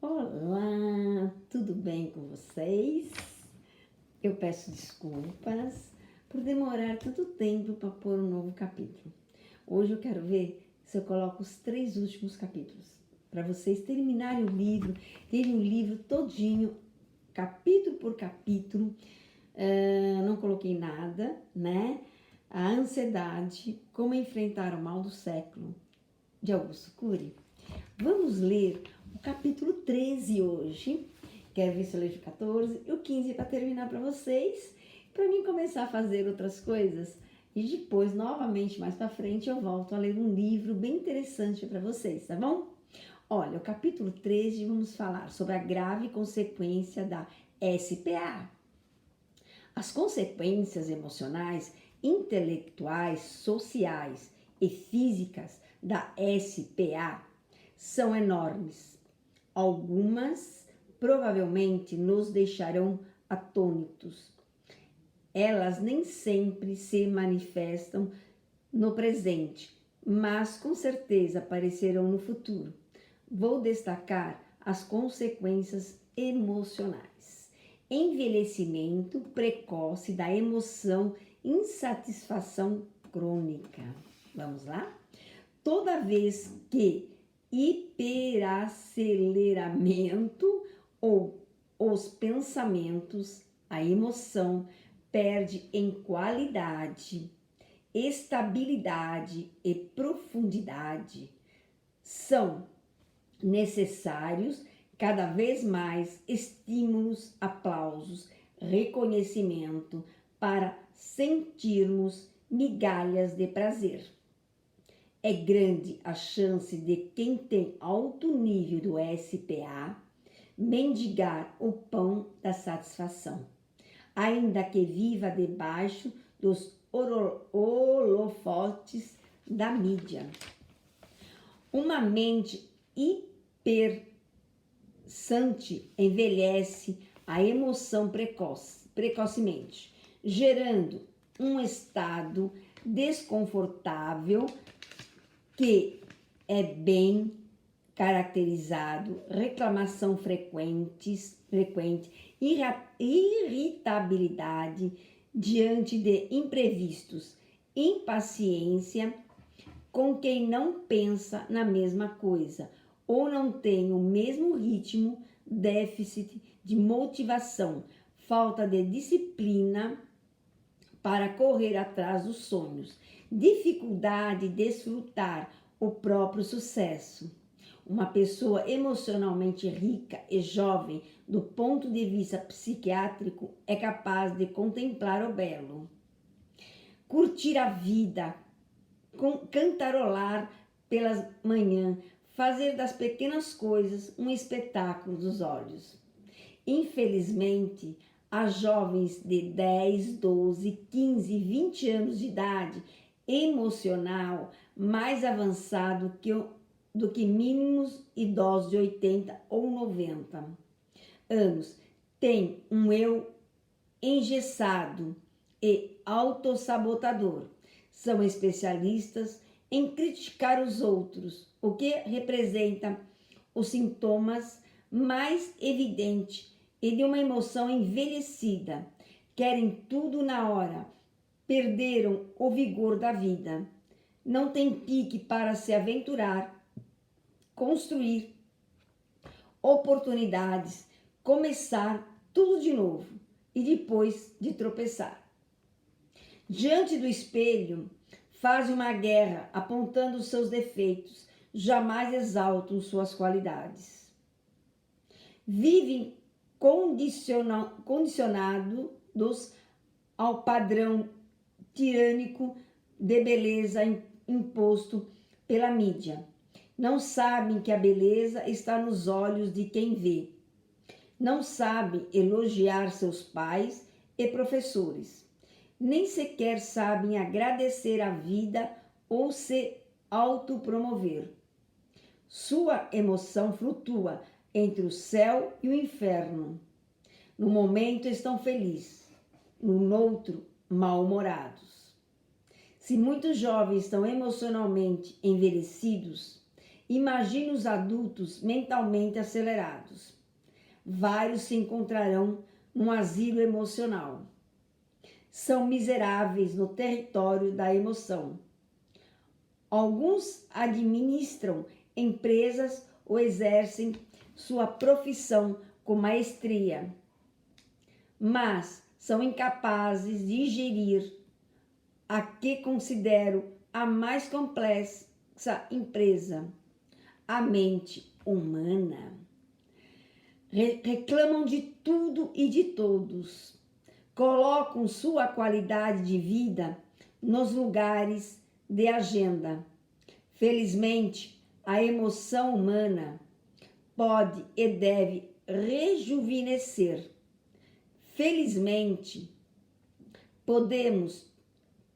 Olá, tudo bem com vocês? Eu peço desculpas por demorar tanto tempo para pôr um novo capítulo. Hoje eu quero ver se eu coloco os 3 últimos capítulos, para vocês terminarem o livro, terem o livro todinho, capítulo por capítulo. Não coloquei nada, né? A ansiedade, como enfrentar o mal do século, de Augusto Cury. Vamos ler o capítulo 13 hoje. Quero ver se eu leio o 14 e o 15 para terminar para vocês, para mim começar a fazer outras coisas. E depois, novamente, mais para frente, eu volto a ler um livro bem interessante para vocês, tá bom? Olha, o capítulo 13, vamos falar sobre a grave consequência da SPA. As consequências emocionais, intelectuais, sociais e físicas da SPA são enormes. Algumas provavelmente nos deixarão atônitos. Elas nem sempre se manifestam no presente, mas com certeza aparecerão no futuro. Vou destacar as consequências emocionais. Envelhecimento precoce da emoção, insatisfação crônica. Vamos lá? Toda vez que hiperaceleramento ou os pensamentos, a emoção perde em qualidade, estabilidade e profundidade, são necessários cada vez mais estímulos, aplausos, reconhecimento para sentirmos migalhas de prazer. É grande a chance de quem tem alto nível do SPA mendigar o pão da satisfação, ainda que viva debaixo dos holofotes da mídia. Uma mente hipersante envelhece a emoção precocemente, gerando um estado desconfortável que é bem caracterizado, reclamação frequente, irritabilidade diante de imprevistos, impaciência com quem não pensa na mesma coisa ou não tem o mesmo ritmo, déficit de motivação, falta de disciplina para correr atrás dos sonhos, dificuldade de desfrutar o próprio sucesso. Uma pessoa emocionalmente rica e jovem, do ponto de vista psiquiátrico, é capaz de contemplar o belo, curtir a vida, cantarolar pelas manhãs, fazer das pequenas coisas um espetáculo dos olhos. Infelizmente, as jovens de 10, 12, 15, 20 anos de idade, emocional mais avançado do que mínimos idosos de 80 ou 90 anos, têm um eu engessado e autossabotador. São especialistas em criticar os outros, o que representa os sintomas mais evidentes e de uma emoção envelhecida. Querem tudo na hora, perderam o vigor da vida, não têm pique para se aventurar, construir oportunidades, começar tudo de novo e depois de tropeçar. Diante do espelho, fazem uma guerra apontando os seus defeitos, jamais exaltam suas qualidades. Vivem condicionados ao padrão tirânico de beleza imposto pela mídia. Não sabem que a beleza está nos olhos de quem vê. Não sabem elogiar seus pais e professores. Nem sequer sabem agradecer a vida ou se autopromover. Sua emoção flutua entre o céu e o inferno. No momento estão felizes, no outro mal-humorados. Se muitos jovens estão emocionalmente envelhecidos, Imagine os adultos mentalmente acelerados. Vários se encontrarão num asilo emocional. São miseráveis no território da emoção. Alguns administram empresas ou exercem sua profissão com maestria, mas são incapazes de gerir a que considero a mais complexa empresa, a mente humana. Reclamam de tudo e de todos, colocam sua qualidade de vida nos lugares de agenda. Felizmente, a emoção humana pode e deve rejuvenescer. Felizmente, podemos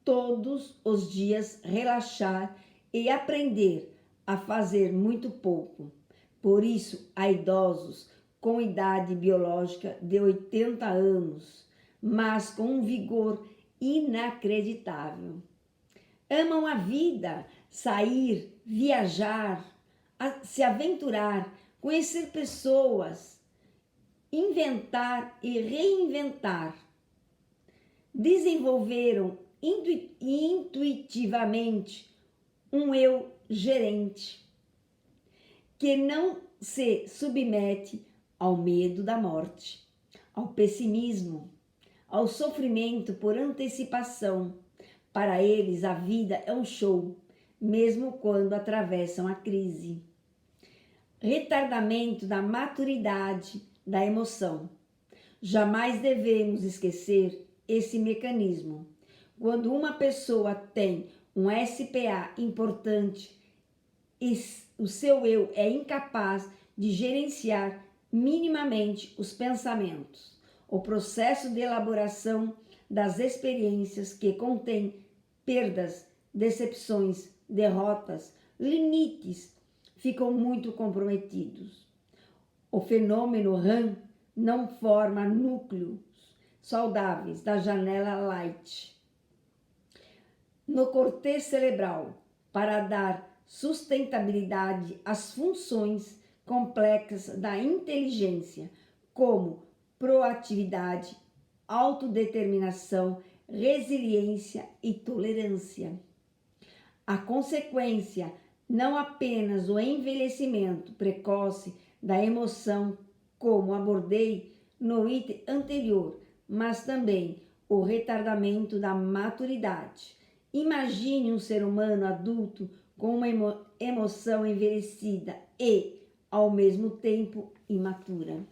todos os dias relaxar e aprender a fazer muito pouco. Por isso, há idosos com idade biológica de 80 anos, mas com um vigor inacreditável. Amam a vida, sair, viajar, se aventurar, conhecer pessoas, inventar e reinventar. Desenvolveram intuitivamente um eu gerente que não se submete ao medo da morte, ao pessimismo, ao sofrimento por antecipação. Para eles, a vida é um show, mesmo quando atravessam a crise. Retardamento da maturidade da emoção. Jamais devemos esquecer esse mecanismo. Quando uma pessoa tem um SPA importante, o seu eu é incapaz de gerenciar minimamente os pensamentos. O processo de elaboração das experiências que contém perdas, decepções, derrotas, limites, ficam muito comprometidos. O fenômeno RAM não forma núcleos saudáveis da janela light no cortex cerebral para dar sustentabilidade às funções complexas da inteligência, como proatividade, autodeterminação, resiliência e tolerância. A consequência, não apenas o envelhecimento precoce da emoção, como abordei no item anterior, mas também o retardamento da maturidade. Imagine um ser humano adulto com uma emoção envelhecida e, ao mesmo tempo, imatura.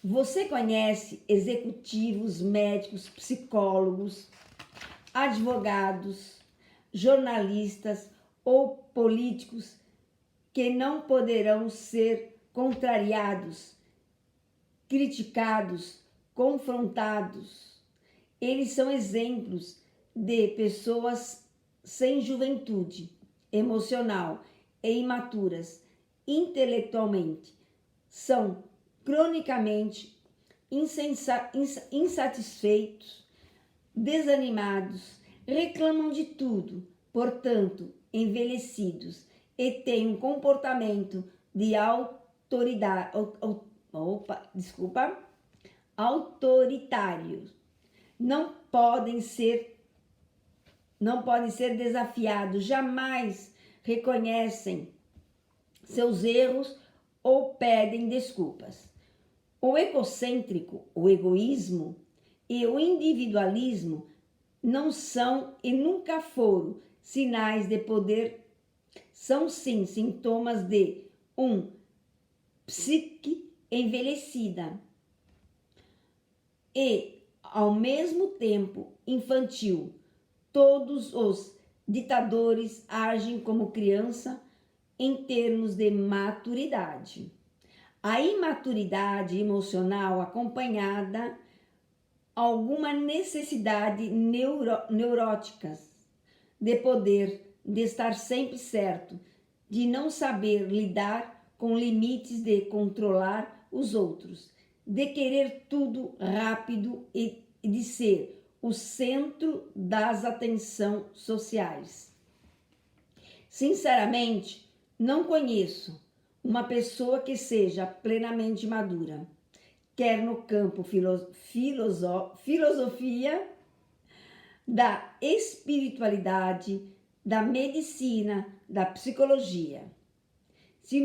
Você conhece executivos, médicos, psicólogos, advogados, jornalistas ou políticos que não poderão ser contrariados, criticados, confrontados. Eles são exemplos de pessoas sem juventude emocional e imaturas intelectualmente. São cronicamente insatisfeitos, desanimados, reclamam de tudo, portanto, envelhecidos, e têm um comportamento de autoritário. Não podem ser desafiados, jamais reconhecem seus erros ou pedem desculpas. O egocêntrico, o egoísmo e o individualismo não são e nunca foram sinais de poder, são sim sintomas de psique envelhecida e, ao mesmo tempo, infantil. Todos os ditadores agem como criança em termos de maturidade. A imaturidade emocional acompanhada alguma necessidade neuróticas de poder, de estar sempre certo, de não saber lidar com limites, de controlar os outros, de querer tudo rápido e de ser o centro das atenções sociais. Sinceramente, não conheço uma pessoa que seja plenamente madura, quer no campo filosofia, da espiritualidade, da medicina, da psicologia. Se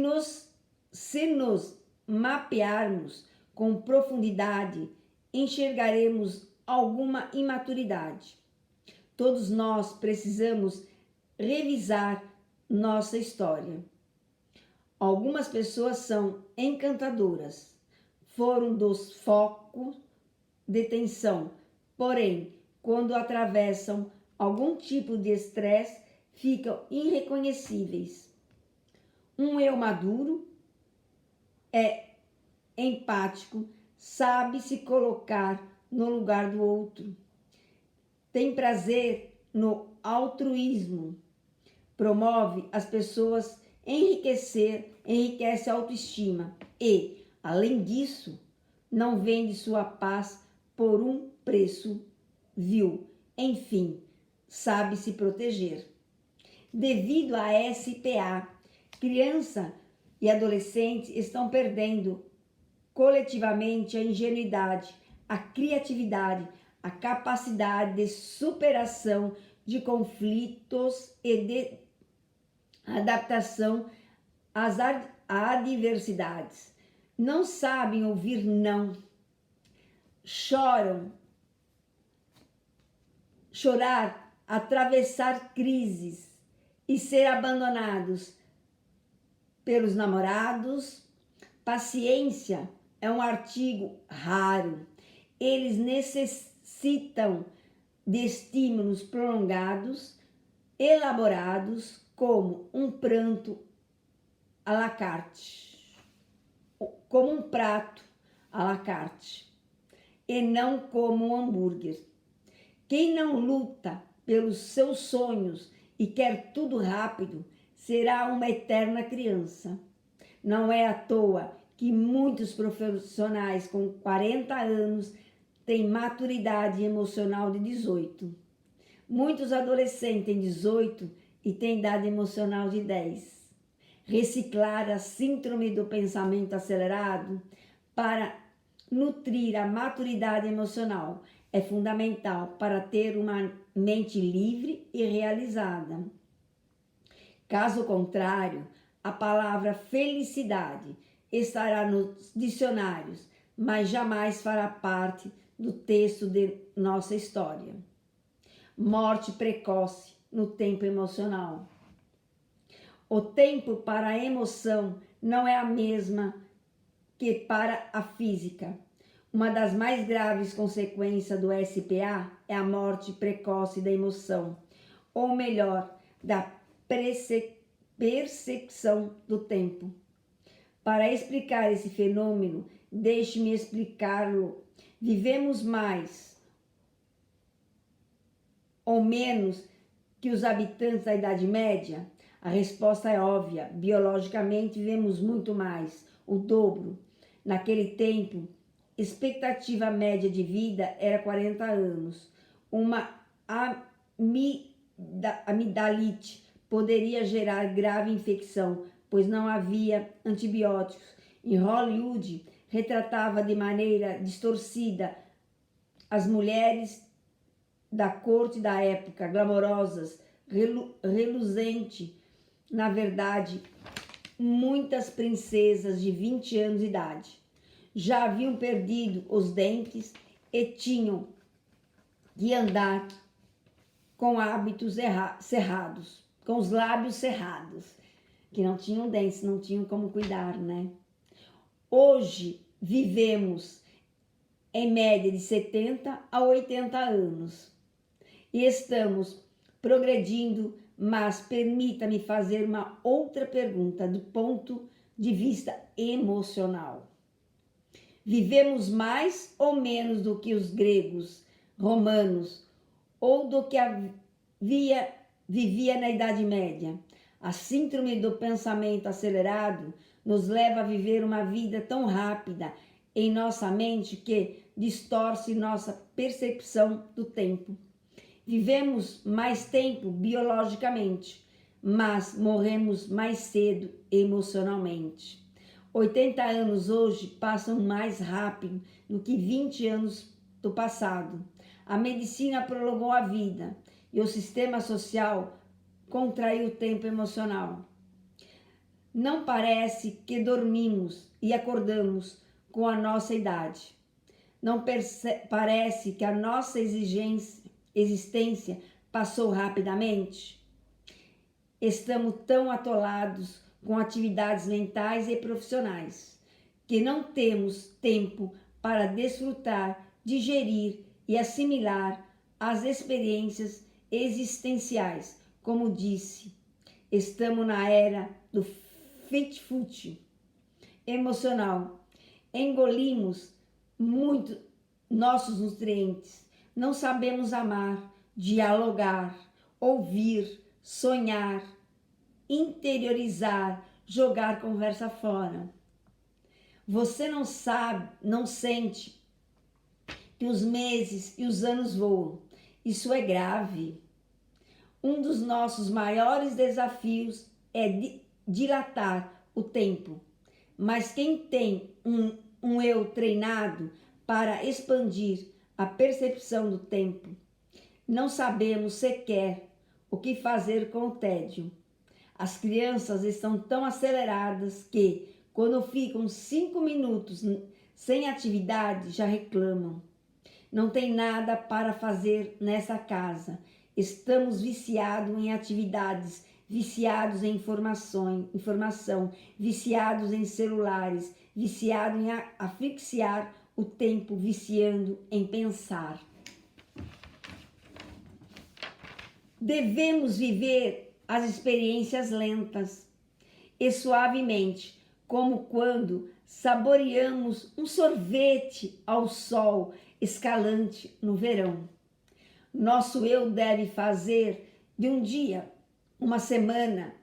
nos mapearmos com profundidade, enxergaremos alguma imaturidade. Todos nós precisamos revisar nossa história. Algumas pessoas são encantadoras, foram dos focos de tensão, porém, quando atravessam algum tipo de estresse, ficam irreconhecíveis. Um eu maduro é empático, sabe se colocar no lugar do outro, tem prazer no altruísmo, promove as pessoas, enriquece a autoestima e, além disso, não vende sua paz por um preço vil. Enfim, sabe se proteger. Devido a SPA, criança e adolescentes estão perdendo coletivamente a ingenuidade, a criatividade, a capacidade de superação de conflitos e de adaptação às adversidades. Não sabem ouvir não, chorar, atravessar crises e ser abandonados pelos namorados. Paciência é um artigo raro. Eles necessitam de estímulos prolongados, elaborados, como um pranto à la carte, como um prato à la carte, e não como um hambúrguer. Quem não luta pelos seus sonhos e quer tudo rápido, será uma eterna criança. Não é à toa que muitos profissionais com 40 anos têm maturidade emocional de 18. Muitos adolescentes têm 18 e têm idade emocional de 10. Reciclar a síndrome do pensamento acelerado para nutrir a maturidade emocional é fundamental para ter uma mente livre e realizada. Caso contrário, a palavra felicidade estará nos dicionários, mas jamais fará parte do texto de nossa história. Morte precoce no tempo emocional. O tempo para a emoção não é a mesma que para a física. Uma das mais graves consequências do SPA é a morte precoce da emoção, ou melhor, da percepção do tempo. Para explicar esse fenômeno, deixe-me explicá-lo. Vivemos mais ou menos que os habitantes da Idade Média? A resposta é óbvia. Biologicamente, vivemos muito mais, o dobro. Naquele tempo, expectativa média de vida era 40 anos. Uma amidalite poderia gerar grave infecção, pois não havia antibióticos. Em Hollywood, retratava de maneira distorcida as mulheres da corte da época, glamorosas, reluzente. Na verdade, muitas princesas de 20 anos de idade já haviam perdido os dentes e tinham de andar com hábitos cerrados, com os lábios cerrados, que não tinham dentes, não tinham como cuidar, né? Hoje vivemos em média de 70 a 80 anos e estamos progredindo, mas permita-me fazer uma outra pergunta do ponto de vista emocional. Vivemos mais ou menos do que os gregos, romanos ou do que vivia na Idade Média? A síndrome do pensamento acelerado nos leva a viver uma vida tão rápida em nossa mente que distorce nossa percepção do tempo. Vivemos mais tempo biologicamente, mas morremos mais cedo emocionalmente. 80 anos hoje passam mais rápido do que 20 anos do passado. A medicina prolongou a vida e o sistema social contraiu o tempo emocional. Não parece que dormimos e acordamos com a nossa idade. Não parece que a nossa existência passou rapidamente. Estamos tão atolados com atividades mentais e profissionais que não temos tempo para desfrutar, digerir e assimilar as experiências existenciais. Como disse, estamos na era do fit-food emocional. Engolimos muito nossos nutrientes. Não sabemos amar, dialogar, ouvir, sonhar, interiorizar, jogar conversa fora. Você não sabe, não sente que os meses e os anos voam. Isso é grave. Um dos nossos maiores desafios é dilatar o tempo. Mas quem tem um eu treinado para expandir a percepção do tempo, não sabemos sequer o que fazer com o tédio. As crianças estão tão aceleradas que, quando ficam 5 minutos sem atividade, já reclamam. Não tem nada para fazer nessa casa. Estamos viciados em atividades, viciados em informação, viciados em celulares, viciados em asfixiar o tempo, viciando em pensar. Devemos viver as experiências lentas e suavemente, como quando saboreamos um sorvete ao sol escalante no verão. Nosso eu deve fazer de um dia uma semana,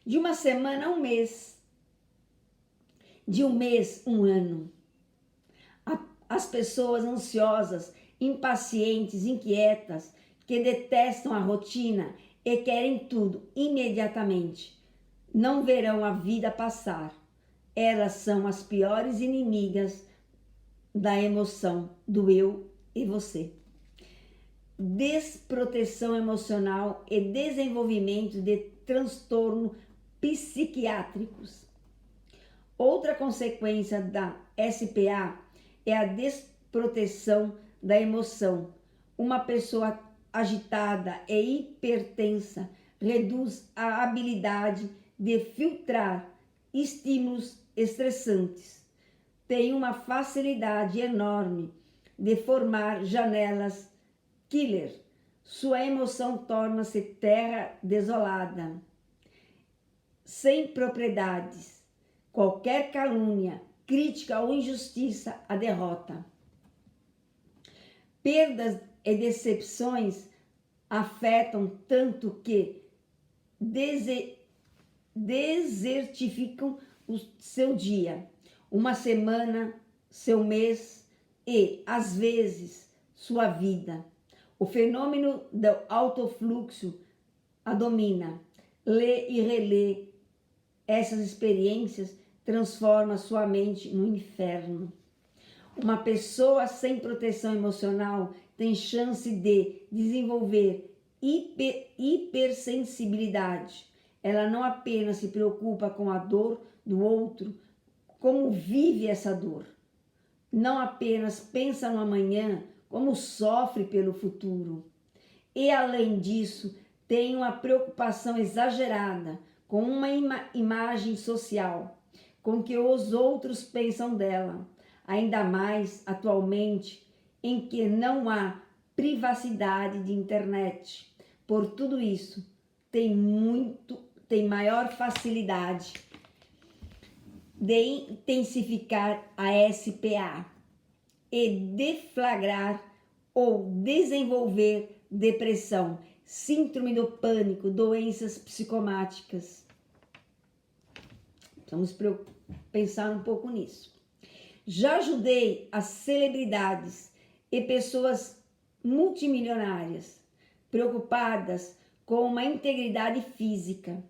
de uma semana um mês, de um mês um ano. As pessoas ansiosas, impacientes, inquietas, que detestam a rotina e querem tudo imediatamente, não verão a vida passar. Elas são as piores inimigas da emoção, do eu e você. Desproteção emocional e desenvolvimento de transtornos psiquiátricos. Outra consequência da SPA é a desproteção da emoção. Uma pessoa agitada e hipertensa reduz a habilidade de filtrar estímulos estressantes. Tem uma facilidade enorme de formar janelas killer. Sua emoção torna-se terra desolada, sem propriedades. Qualquer calúnia, crítica ou injustiça a derrota. Perdas e decepções afetam tanto que desertificam o seu dia, uma semana, seu mês e, às vezes, sua vida. O fenômeno do autofluxo a domina. Lê e relê essas experiências transforma sua mente no inferno. Uma pessoa sem proteção emocional tem chance de desenvolver hipersensibilidade. Ela não apenas se preocupa com a dor do outro, como vive essa dor. Não apenas pensa no amanhã, como sofre pelo futuro. E, além disso, tem uma preocupação exagerada com uma imagem social, com que os outros pensam dela, ainda mais atualmente em que não há privacidade de internet. Por tudo isso, tem maior facilidade de intensificar a SPA e deflagrar ou desenvolver depressão, síndrome do pânico, doenças psicomáticas. Vamos pensar um pouco nisso. Já ajudei as celebridades e pessoas multimilionárias preocupadas com uma integridade física.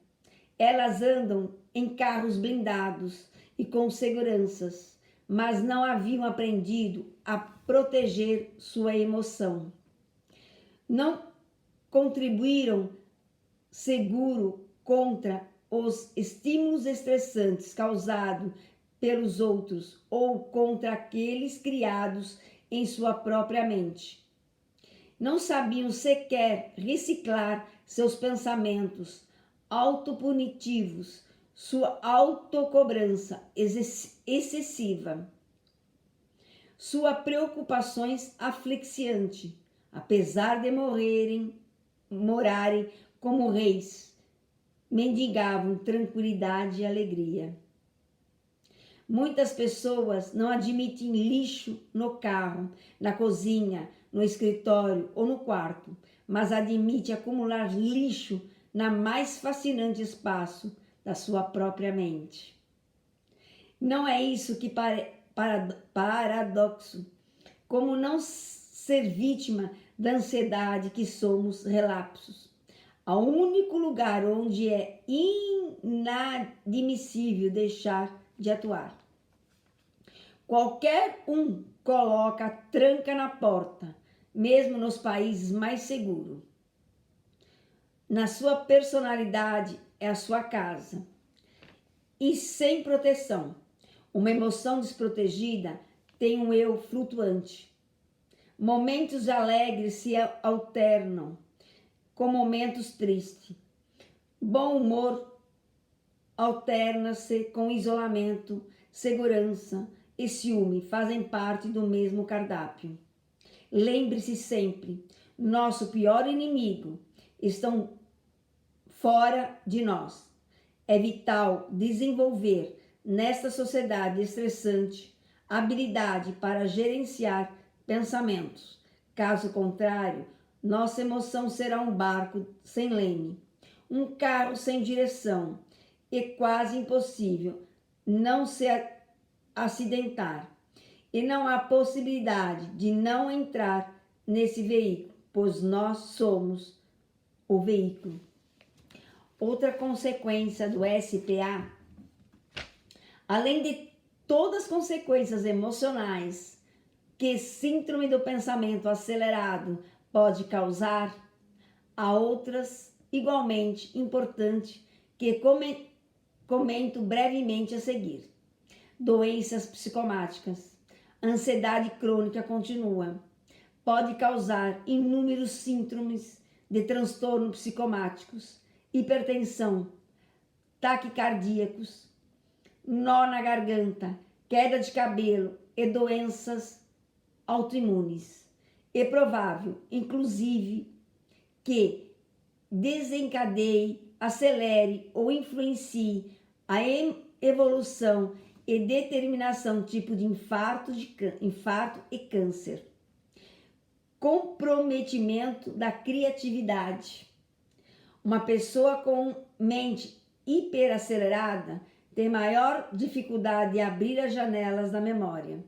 Elas andam em carros blindados e com seguranças, mas não haviam aprendido a proteger sua emoção. Não contribuíram seguro contra os estímulos estressantes causados pelos outros ou contra aqueles criados em sua própria mente. Não sabiam sequer reciclar seus pensamentos autopunitivos, sua autocobrança excessiva, sua preocupações asfixiante, apesar de morarem como reis, mendigavam tranquilidade e alegria. Muitas pessoas não admitem lixo no carro, na cozinha, no escritório ou no quarto, mas admitem acumular lixo na mais fascinante espaço da sua própria mente. Não é isso que paradoxo, como não ser vítima da ansiedade que somos relapsos. O único lugar onde é inadmissível deixar de atuar. Qualquer um coloca tranca na porta, mesmo nos países mais seguros. Na sua personalidade é a sua casa. E sem proteção. Uma emoção desprotegida tem um eu flutuante. Momentos alegres se alternam com momentos tristes. Bom humor alterna-se com isolamento, segurança e ciúme, fazem parte do mesmo cardápio. Lembre-se sempre, nosso pior inimigo estão fora de nós. É vital desenvolver nesta sociedade estressante habilidade para gerenciar pensamentos. Caso contrário, nossa emoção será um barco sem leme, um carro sem direção e quase impossível não se acidentar. E não há possibilidade de não entrar nesse veículo, pois nós somos o veículo. Outra consequência do SPA, além de todas as consequências emocionais que síndrome do pensamento acelerado pode causar, há outras igualmente importantes que comento brevemente a seguir. Doenças psicomáticas. Ansiedade crônica contínua pode causar inúmeros síndromes de transtornos psicomáticos, hipertensão, taquicardíacos, nó na garganta, queda de cabelo e doenças autoimunes. É provável, inclusive, que desencadeie, acelere ou influencie a evolução e determinação tipo de infarto e câncer. Comprometimento da criatividade. Uma pessoa com mente hiperacelerada tem maior dificuldade de abrir as janelas da memória,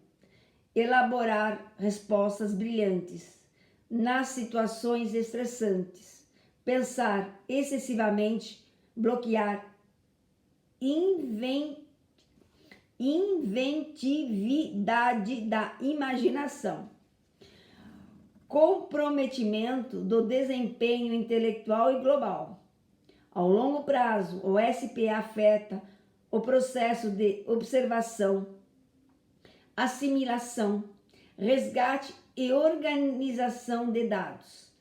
elaborar respostas brilhantes nas situações estressantes, pensar excessivamente, bloquear inventividade da imaginação. Comprometimento do desempenho intelectual e global. Ao longo prazo, o SPA afeta o processo de observação, assimilação, resgate e organização de dados.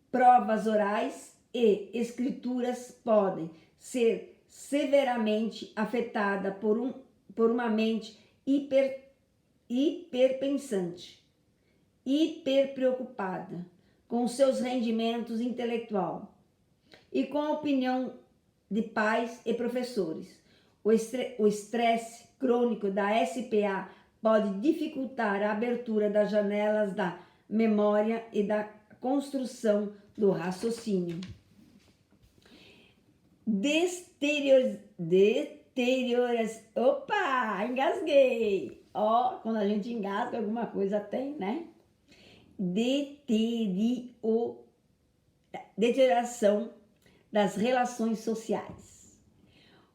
Provas orais e escrituras podem ser severamente afetadas por uma mente hiperpensante, hiperpreocupada com seus rendimentos intelectuais e com a opinião de pais e professores. O estresse crônico da SPA pode dificultar a abertura das janelas da memória e da construção do raciocínio. Opa, engasguei. Ó, quando a gente engasga, deterioração das relações sociais.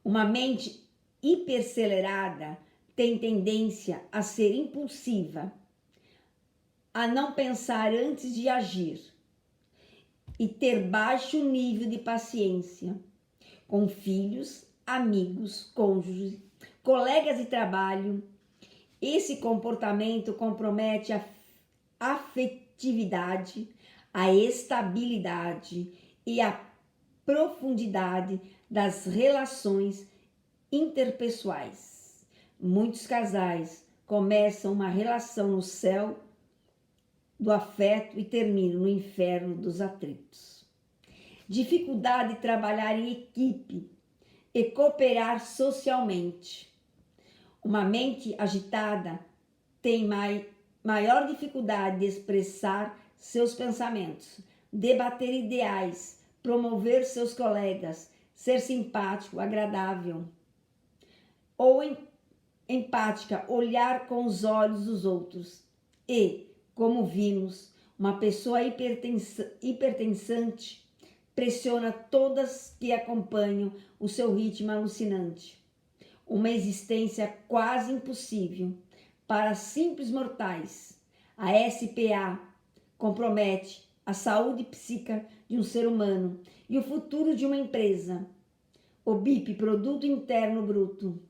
Uma mente hipercelerada tem tendência a ser impulsiva, a não pensar antes de agir e ter baixo nível de paciência com filhos, amigos, cônjuges, colegas de trabalho. Esse comportamento compromete a afetividade, a estabilidade e a profundidade das relações interpessoais. Muitos casais começam uma relação no céu do afeto e terminam no inferno dos atritos. Dificuldade de trabalhar em equipe e cooperar socialmente. Uma mente agitada tem maior dificuldade de expressar seus pensamentos, debater ideais, promover seus colegas, ser simpático, agradável ou empática, olhar com os olhos dos outros. E, como vimos, uma pessoa hipertensante pressiona todas que acompanham o seu ritmo alucinante. Uma existência quase impossível para simples mortais. A SPA compromete a saúde psíquica de um ser humano e o futuro de uma empresa. O BIP, Produto Interno Bruto,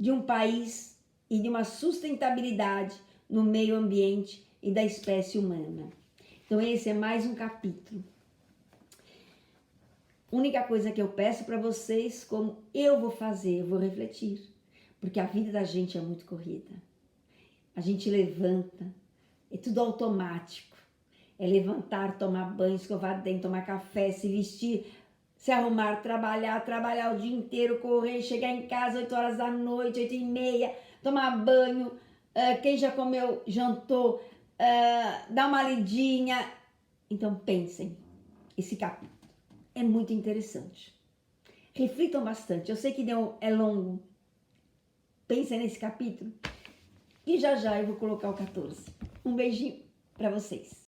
de um país e de uma sustentabilidade no meio ambiente e da espécie humana. Então esse é mais um capítulo. A única coisa que eu peço para vocês, como eu vou fazer, eu vou refletir, porque a vida da gente é muito corrida. A gente levanta, é tudo automático. É levantar, tomar banho, escovar dente, tomar café, se vestir, se arrumar, trabalhar o dia inteiro, correr, chegar em casa 8 horas da noite, 8h30, tomar banho, quem já comeu, jantou, dar uma lidinha. Então pensem, esse capítulo é muito interessante. Reflitam bastante. Eu sei que é longo. Pensem nesse capítulo. E já eu vou colocar o 14. Um beijinho para vocês.